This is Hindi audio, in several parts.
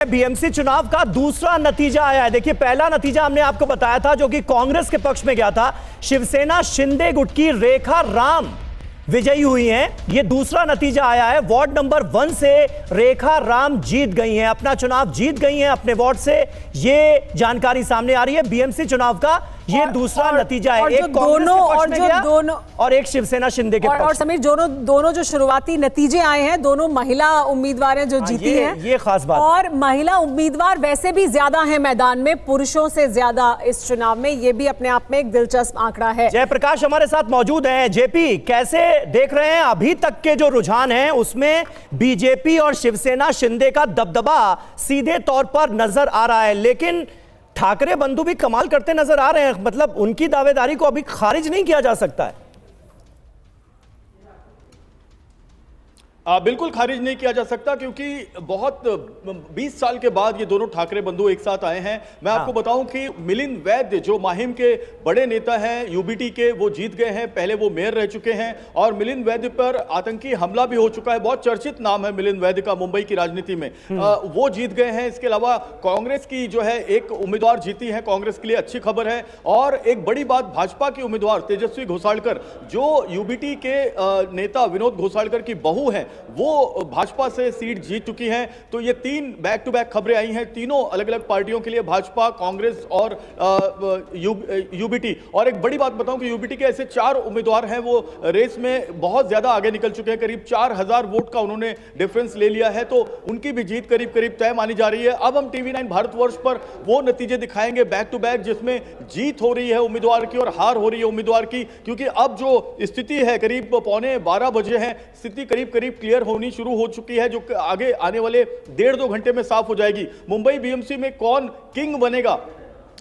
बीएमसी चुनाव का दूसरा नतीजा आया है। देखिए, पहला नतीजा हमने आपको बताया था जो कि कांग्रेस के पक्ष में गया था। शिवसेना शिंदे गुट की रेखा राम विजयी हुई हैं। ये दूसरा नतीजा आया है। वार्ड नंबर 1 से रेखा राम जीत गई हैं, अपना चुनाव जीत गई हैं अपने वार्ड से। ये जानकारी सामने आ रही है। बीएमसी चुनाव का ये दूसरा नतीजा है। एक दोनों और एक शिवसेना शिंदे के पक्ष। और समीर, दोनों जो शुरुआती नतीजे आए हैं, दोनों महिला उम्मीदवार हैं जो जीती हैं। ये खास बात और महिला उम्मीदवार वैसे भी ज्यादा हैं मैदान में, पुरुषों से ज्यादा इस चुनाव में। ये भी अपने आप में एक दिलचस्प आंकड़ा है। जयप्रकाश हमारे साथ मौजूद हैं। जेपी, कैसे देख रहे हैं अभी तक के जो रुझान हैं उसमें बीजेपी और शिवसेना शिंदे का दबदबा सीधे तौर पर नजर आ रहा है, लेकिन ठाकरे बंधु भी कमाल करते नजर आ रहे हैं। मतलब उनकी दावेदारी को अभी खारिज नहीं किया जा सकता है। बिल्कुल खारिज नहीं किया जा सकता, क्योंकि बहुत 20 साल के बाद ये दोनों ठाकरे बंधु एक साथ आए हैं। मैं आपको बताऊं कि मिलिंद वैद्य जो माहिम के बड़े नेता हैं यूबीटी के, वो जीत गए हैं। पहले वो मेयर रह चुके हैं और मिलिंद वैद्य पर आतंकी हमला भी हो चुका है। बहुत चर्चित नाम है मिलिंद वैद्य का मुंबई की राजनीति में। वो जीत गए हैं। इसके अलावा कांग्रेस की जो है एक उम्मीदवार जीती है, कांग्रेस के लिए अच्छी खबर है। और एक बड़ी बात, भाजपा की उम्मीदवार तेजस्वी घोसालकर जो यूबीटी के नेता विनोद घोसालकर की बहू है, वो भाजपा से सीट जीत चुकी हैं। तो ये 3 बैक टू बैक खबरें आई हैं, तीनों अलग अलग पार्टियों के लिए, भाजपा, कांग्रेस और यूबीटी। और एक बड़ी बात बताऊं कि यूबीटी के ऐसे 4 उम्मीदवार हैं, वो रेस में बहुत ज्यादा आगे निकल चुके हैं। करीब 4000 वोट का उन्होंने डिफरेंस ले लिया है, तो उनकी भी जीत करीब करीब तय मानी जा रही है। अब हम टीवी 9 भारतवर्ष पर वो नतीजे दिखाएंगे बैक टू बैक, जिसमें जीत हो रही है उम्मीदवार की और हार हो रही है उम्मीदवार की। क्योंकि अब जो स्थिति है, करीब 11:15 बजे है, स्थिति करीब करीब क्लियर होनी शुरू हो चुकी है, जो आगे आने वाले 1.5-2 घंटे में साफ हो जाएगी। मुंबई बीएमसी में कौन किंग बनेगा,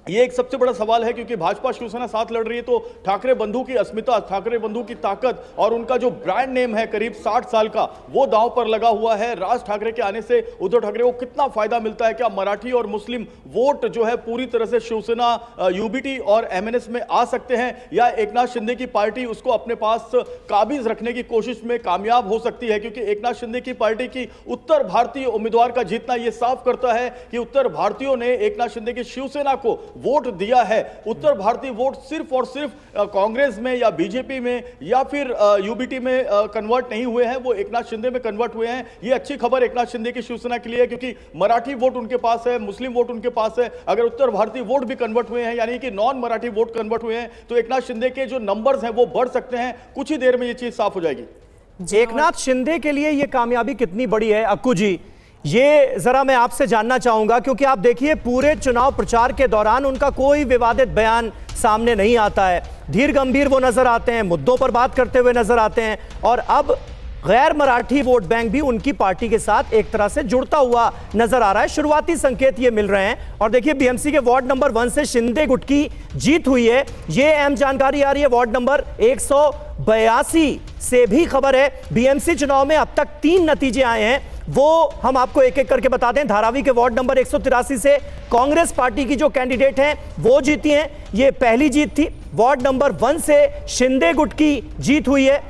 ये एक सबसे बड़ा सवाल है। क्योंकि भाजपा शिवसेना साथ लड़ रही है, तो ठाकरे बंधु की अस्मिता, ठाकरे बंधु की ताकत और उनका जो ब्रांड नेम है करीब 60 साल का, वो दांव पर लगा हुआ है। राज ठाकरे के आने से उद्धव ठाकरे को कितना फायदा मिलता है? क्या मराठी और मुस्लिम वोट जो है पूरी तरह से शिवसेना, यूबीटी और एमएनएस में आ सकते हैं, या एकनाथ शिंदे की पार्टी उसको अपने पास काबिज रखने की कोशिश में कामयाब हो सकती है? क्योंकि एकनाथ शिंदे की पार्टी की उत्तर भारतीय उम्मीदवार का जीतना यह साफ करता है कि उत्तर भारतीयों ने एकनाथ शिंदे की शिवसेना को वोट दिया है। उत्तर भारतीय वोट सिर्फ और सिर्फ कांग्रेस में या बीजेपी में या फिर यूबीटी में कन्वर्ट नहीं हुए हैं, वो एकनाथ शिंदे में कन्वर्ट हुए हैं। ये अच्छी खबर एकनाथ शिंदे की शिवसेना के लिए है, क्योंकि मराठी वोट उनके पास है, मुस्लिम वोट उनके पास है। अगर उत्तर भारतीय वोट भी कन्वर्ट हुए हैं, यानी कि नॉन मराठी वोट कन्वर्ट हुए हैं, तो एकनाथ शिंदे के जो नंबर्स हैं वो बढ़ सकते हैं। कुछ ही देर में ये चीज साफ हो जाएगी। एकनाथ शिंदे के लिए ये कामयाबी कितनी बड़ी है अक्कू जी, ये जरा मैं आपसे जानना चाहूंगा। क्योंकि आप देखिए, पूरे चुनाव प्रचार के दौरान उनका कोई विवादित बयान सामने नहीं आता है। धीर गंभीर वो नजर आते हैं, मुद्दों पर बात करते हुए नजर आते हैं। और अब गैर मराठी वोट बैंक भी उनकी पार्टी के साथ एक तरह से जुड़ता हुआ नजर आ रहा है। शुरुआती संकेत ये मिल रहे हैं। और देखिए, बीएमसी के वार्ड नंबर 1 से शिंदे गुट की जीत हुई है, ये अहम जानकारी आ रही है। वार्ड नंबर 182 से भी खबर है। बीएमसी चुनाव में अब तक 3 नतीजे आए हैं, वो हम आपको एक एक करके बता दें। धारावी के वार्ड नंबर 183 से कांग्रेस पार्टी की जो कैंडिडेट हैं वो जीती हैं, ये पहली जीत थी। वार्ड नंबर 1 से शिंदे गुट की जीत हुई है।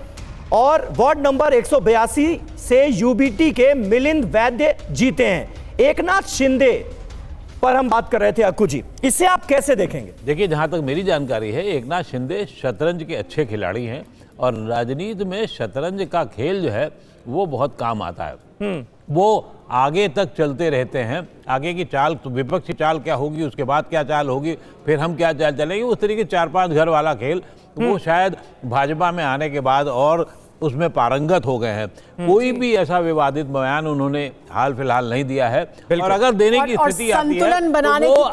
और वार्ड नंबर 182 से यूबीटी के मिलिंद वैद्य जीते हैं। एकनाथ शिंदे पर हम बात कर रहे थे अक्कू जी, इसे आप कैसे देखेंगे? देखिए, जहां तक मेरी जानकारी है, एकनाथ शिंदे शतरंज के अच्छे खिलाड़ी हैं और राजनीति में शतरंज का खेल जो है वो बहुत काम आता है। वो आगे तक चलते रहते हैं। आगे की चाल, तो विपक्ष की चाल क्या होगी, उसके बाद क्या चाल होगी, फिर हम क्या चाल चलेंगे, उस तरीके 4-5 घर वाला खेल वो शायद भाजपा में आने के बाद और उसमें पारंगत हो गए हैं। कोई भी ऐसा विवादित बयान उन्होंने हाल फिलहाल नहीं दिया है। और अगर देने की स्थिति आती है तो वो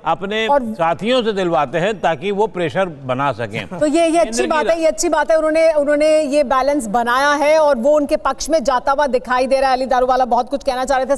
अपने साथियों से दिलवाते हैं ताकि वो प्रेशर बना सकें। तो ये अच्छी बात है, ये अच्छी बात है। उन्होंने ये बैलेंस बनाया है और वो उनके पक्ष में जाता हुआ दिखाई दे रहा है। अली दारूवाला बहुत कुछ कहना चाह रहे थे।